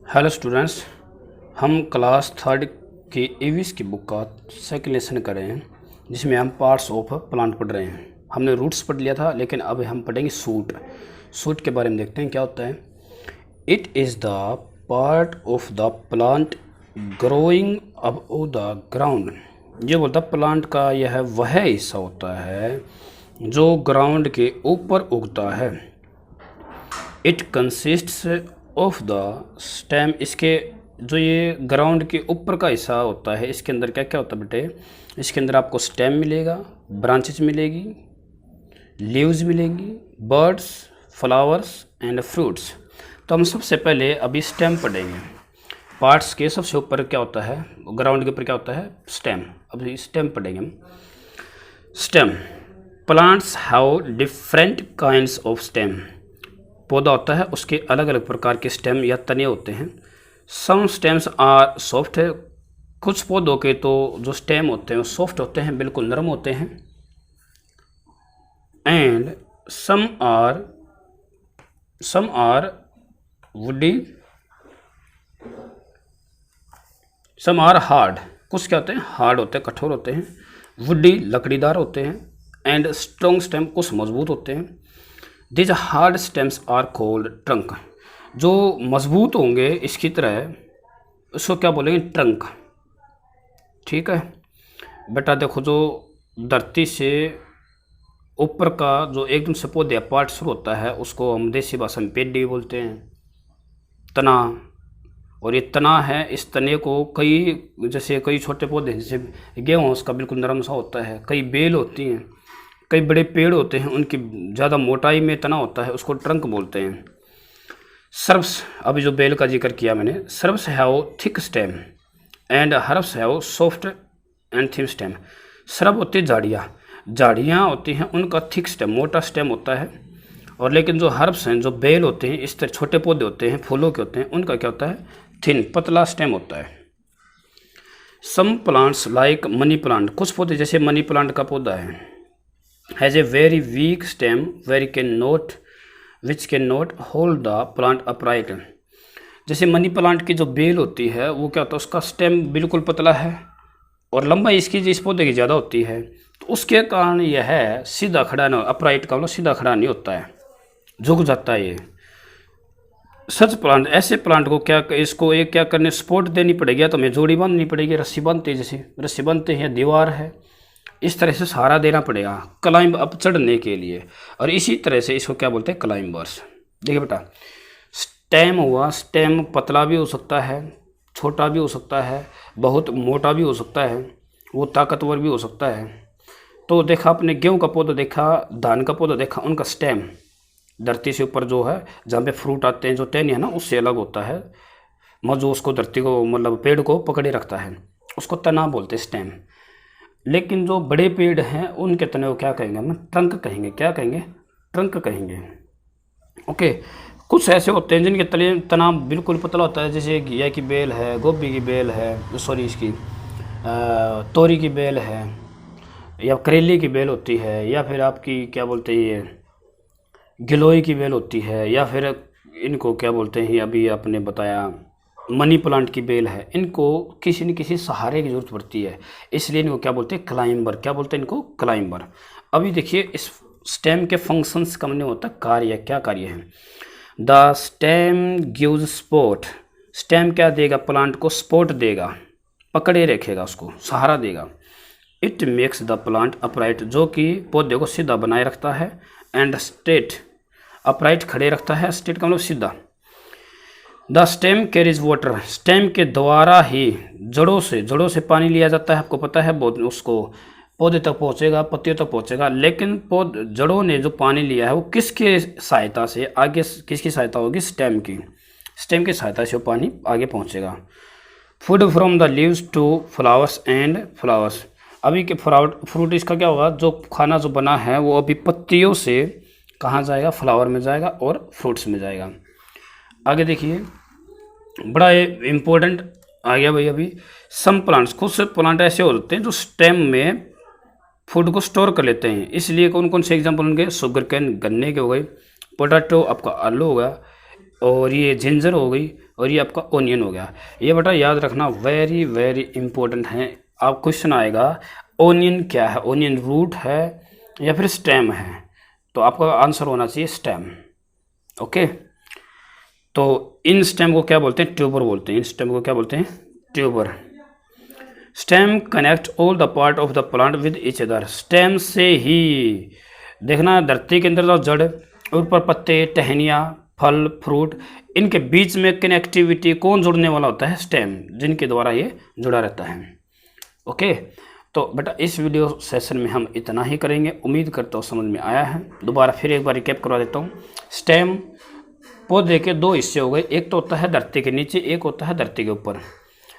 Hello students, हम class third की EVS की बुक का सेकंड लेसन कर रहे हैं जिसमें हम पार्ट्स ऑफ प्लांट पढ़ रहे हैं। हमने रूट्स पढ़ लिया था, लेकिन अब हम पढ़ेंगे सूट। सूट के बारे में देखते हैं क्या होता है। It is the part of the plant growing above the ground. ये बोलता प्लांट का यह वह हिस्सा होता है जो ग्राउंड के ऊपर उगता है। It consists of the stem. इसके जो ये ग्राउंड के ऊपर का हिस्सा होता है, इसके अंदर क्या क्या होता है बेटे। इसके अंदर आपको स्टेम मिलेगा, ब्रांचेज मिलेगी, लीव्स मिलेंगी, बर्ड्स, फ्लावर्स एंड फ्रूट्स। तो हम सबसे पहले अभी स्टेम पढ़ेंगे। पार्ट्स के सबसे ऊपर क्या होता है, ग्राउंड के ऊपर क्या होता है, स्टेम। अभी स्टेम पढ़ेंगे हम। Stem. Plants have different kinds of stem. पौधा होता है, उसके अलग अलग प्रकार के स्टेम या तने होते हैं। सम स्टेम्स आर सॉफ्ट है। कुछ पौधों के तो जो स्टेम होते हैं वो सॉफ्ट होते हैं, बिल्कुल नरम होते हैं। And some are woody, some are hard. कुछ क्या होते हैं, हार्ड होते हैं, कठोर होते हैं। वुडी लकड़ीदार होते हैं। एंड स्ट्रॉन्ग स्टेम कुछ मजबूत होते हैं। These hard stems are called trunk. जो मजबूत होंगे इसकी तरह, उसको क्या बोलेंगे, ट्रंक। ठीक है बेटा। देखो, जो धरती से ऊपर का जो एकदम से पौधे पार्ट शुरू होता है उसको हम देसी भाषा में पेडी बोलते हैं, तना। और ये तना है, इस तने को कई छोटे पौधे जैसे गेहूँ उसका बिल्कुल नरम सा होता है। कई बेल होती हैं, कई बड़े पेड़ होते हैं, उनकी ज़्यादा मोटाई में तना होता है, उसको ट्रंक बोलते हैं। सर्ब्स, अभी जो बेल का जिक्र किया मैंने, shrubs have thick stem and herbs have soft and thin stem. SERB होती है झाड़ियाँ होती हैं, उनका थिक स्टेम, मोटा स्टेम होता है। और लेकिन जो हर्ब्स हैं, जो बेल होते हैं, इस तरह छोटे पौधे होते हैं, फूलों के होते हैं, उनका क्या होता है, थिन, पतला स्टेम होता है। Some plants like money plant. कुछ पौधे जैसे मनी प्लांट का पौधा है, has a very weak stem which can not hold the plant upright. जैसे मनी प्लांट की जो बेल होती है वो क्या होता है, उसका स्टेम बिल्कुल पतला है और लंबाई इसकी इस पौधे की ज़्यादा होती है, तो उसके कारण यह सीधा खड़ा नहीं, अपराइट का मतलब सीधा खड़ा नहीं होता है, झुक जाता है ये। सच प्लांट, ऐसे प्लांट को इसको एक क्या करने, सपोर्ट देनी पड़ेगी, या तो हमें जोड़ी बांधनी पड़ेगी, रस्सी बांधते जैसे रस्सी बांधते हैं, दीवार है, इस तरह से सहारा देना पड़ेगा क्लाइंब अप चढ़ने के लिए। और इसी तरह से इसको क्या बोलते हैं, क्लाइंबर्स। देखिए बेटा, स्टेम हुआ, स्टेम पतला भी हो सकता है, छोटा भी हो सकता है, बहुत मोटा भी हो सकता है, वो ताकतवर भी हो सकता है। तो देखा आपने गेहूं का पौधा देखा, धान का पौधा देखा, उनका स्टेम धरती से ऊपर जो है, जहाँ पे फ्रूट आते हैं, जो टहनी है ना, उससे अलग होता है, जो उसको धरती को मतलब पेड़ को पकड़े रखता है, उसको तना बोलते हैं, स्टेम। लेकिन जो बड़े पेड़ हैं उनके तने को क्या कहेंगे हम, ट्रंक कहेंगे। क्या कहेंगे, ट्रंक कहेंगे। ओके। कुछ ऐसे होते हैं जिनके तना बिल्कुल पतला होता है, जैसे घिया की बेल है, गोभी की बेल है, सॉरी इसकी तोरी की बेल है, या करेले की बेल होती है, या फिर आपकी क्या बोलते हैं ये गिलोय की बेल होती है, या फिर इनको क्या बोलते हैं, अभी आपने बताया मनी प्लांट की बेल है। इनको किसी न किसी सहारे की जरूरत पड़ती है, इसलिए इनको क्या बोलते हैं, क्लाइंबर। क्या बोलते हैं इनको, क्लाइंबर। अभी देखिए, इस स्टेम के फंक्शंस का मतलब होता है कार्य। क्या कार्य है, the stem gives support. Stem क्या देगा, प्लांट को सपोर्ट देगा, पकड़े रखेगा, उसको सहारा देगा। It makes the plant upright, जो कि पौधे को सीधा बनाए रखता है। एंड स्ट्रेट, अपराइट खड़े रखता है, स्ट्रेट का मतलब सीधा। The stem carries water. Stem के द्वारा ही जड़ों से पानी लिया जाता है। आपको पता है, बहुत उसको पौधे तक पहुंचेगा, पत्तियों तक पहुंचेगा, लेकिन जड़ों ने जो पानी लिया है वो किसके सहायता से, आगे किसकी सहायता होगी, स्टेम की। स्टेम की सहायता से वो पानी आगे पहुंचेगा। Food from the leaves to flowers and flowers. अभी के फ्रूट इसका क्या होगा, जो खाना जो बना है वो अभी पत्तियों से कहाँ जाएगा, फ्लावर में जाएगा और फ्रूट्स में जाएगा। आगे देखिए, बड़ा इम्पोर्टेंट आ गया भाई। अभी सम प्लांट्स, कुछ प्लांट ऐसे होते हैं जो स्टेम में फूड को स्टोर कर लेते हैं, इसलिए कौन कौन से एग्जाम्पल होंगे, शुगर कैन गन्ने के हो गए, पोटैटो आपका आलू होगा, और ये जिंजर हो गई, और ये आपका ओनियन हो गया। ये बेटा याद रखना, वेरी वेरी इंपॉर्टेंट है। आप क्वेश्चन आएगा ओनियन क्या है, ओनियन रूट है या फिर स्टेम है, तो आपका आंसर होना चाहिए स्टेम। ओके, तो इन स्टेम को क्या बोलते हैं, ट्यूबर बोलते हैं। इन स्टेम को क्या बोलते हैं, tuber. Stem connect all the part of the plant with each other. Stem से ही देखना, धरती के अंदर जो जड़, ऊपर पत्ते, टहनियाँ, फल, फ्रूट, इनके बीच में कनेक्टिविटी कौन जोड़ने वाला होता है, स्टेम, जिनके द्वारा ये जुड़ा रहता है। ओके, तो बेटा इस वीडियो सेशन में हम इतना ही करेंगे। उम्मीद करता हूँ समझ में आया है। दोबारा फिर एक बार रिकैप करवा देता हूँ। स्टेम पौधे के दो हिस्से हो गए, एक तो होता है धरती के नीचे, एक होता है धरती के ऊपर।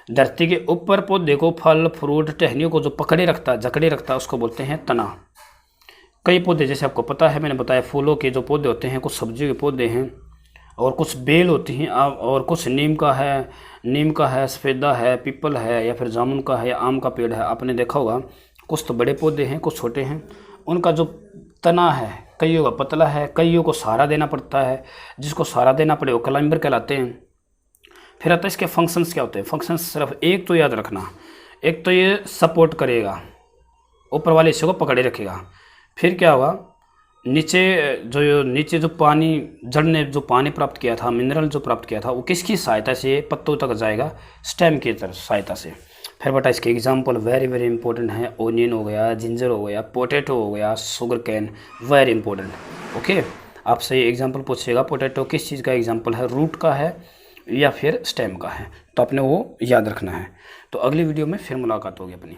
धरती के ऊपर पौधे को फल, फ्रूट, टहनियों को जो पकड़े रखता है, जकड़े रखता है, उसको बोलते हैं तना। कई पौधे जैसे आपको पता है, मैंने बताया फूलों के जो पौधे होते हैं, कुछ सब्जियों के पौधे हैं, और कुछ बेल होती हैं, और कुछ नीम का है, सफ़ेदा है, पीपल है, या फिर जामुन का है, या आम का पेड़ है। आपने देखा होगा कुछ तो बड़े पौधे हैं, कुछ छोटे हैं। उनका जो तना है, कईयों का पतला है, कईयों को सहारा देना पड़ता है। जिसको सहारा देना पड़े वो क्लाइंबर कहलाते हैं। फिर आता है इसके फंक्शंस क्या होते हैं। फंक्शंस सिर्फ एक तो याद रखना, एक तो ये सपोर्ट करेगा, ऊपर वाले हिस्से को पकड़े रखेगा। फिर क्या होगा, नीचे जो पानी, जड़ ने जो पानी प्राप्त किया था, मिनरल जो प्राप्त किया था, वो किसकी सहायता से पत्तों तक जाएगा, स्टेम की सहायता से। फिर बेटा इसके एग्जांपल वेरी वेरी इंपॉर्टेंट है। ओनियन हो गया, जिंजर हो गया, पोटैटो हो गया, sugar cane, very important. Okay, आपसे ये एग्जांपल पूछेगा पोटैटो किस चीज़ का एग्जांपल है, रूट का है या फिर स्टेम का है, तो आपने वो याद रखना है। तो अगली वीडियो में फिर मुलाकात होगी अपनी।